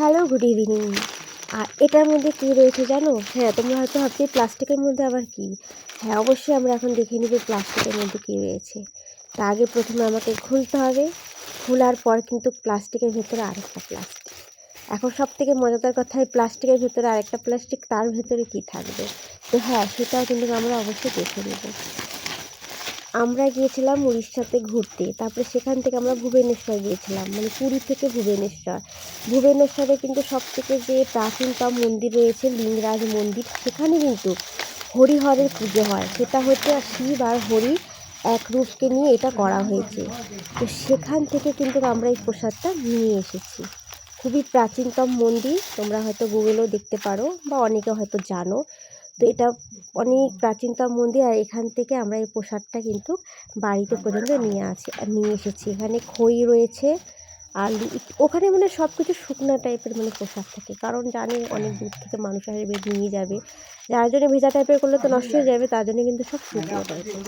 Hello, good evening. আর এটার মধ্যে কী রয়েছে জানো? হ্যাঁ, তোমরা হয়তো ভাবছো প্লাস্টিকের মধ্যে আবার কী? হ্যাঁ, অবশ্যই আমরা এখন দেখে নিব প্লাস্টিকের মধ্যে কী রয়েছে। তা আগে প্রথমে আমাকে খুলতে হবে। খোলার পর কিন্তু প্লাস্টিকের ভেতরে আরেকটা প্লাস্টিক। এখন সবথেকে মজাদার কথা, এই প্লাস্টিকের ভেতরে আরেকটা প্লাস্টিক, তার ভেতরে কী থাকবে? তো হ্যাঁ, সেটাও কিন্তু আমরা অবশ্যই দেখে নেব। আমরা গিয়েছিলাম উড়িষ্যাতে ঘুরতে, তারপরে সেখান থেকে আমরা ভুবনেশ্বর গিয়েছিলাম, মানে পুরী থেকে ভুবনেশ্বর। ভুবনেশ্বরে কিন্তু সবথেকে যে প্রাচীনতম মন্দির রয়েছে লিঙ্গরাজ মন্দির, সেখানে কিন্তু হরিহরের পুজো হয়। সেটা হচ্ছে শিব আর হরি এক রূপকে নিয়ে এটা করা হয়েছে। তো সেখান থেকে কিন্তু আমরা এই প্রসাদটা নিয়ে এসেছি। খুবই প্রাচীনতম মন্দির, তোমরা হয়তো গুগলেও দেখতে পারো বা অনেকে হয়তো জানো। তো এটা অনেক প্রাচীনতম মন্দির, আর এখান থেকে আমরা এই প্রসাদটা কিন্তু বাড়িতে পর্যন্ত নিয়ে এসেছি। এখানে খই রয়েছে, আর ওখানে মানে সব কিছু শুকনো টাইপের মানে প্রসাদ থাকে, কারণ জানি অনেক দূর থেকে মানুষ আসবে, নিয়ে যাবে। যার জন্য ভেজা টাইপের করলে তো নষ্ট হয়ে যাবে, তার জন্য কিন্তু সব শুকনো টাইপের।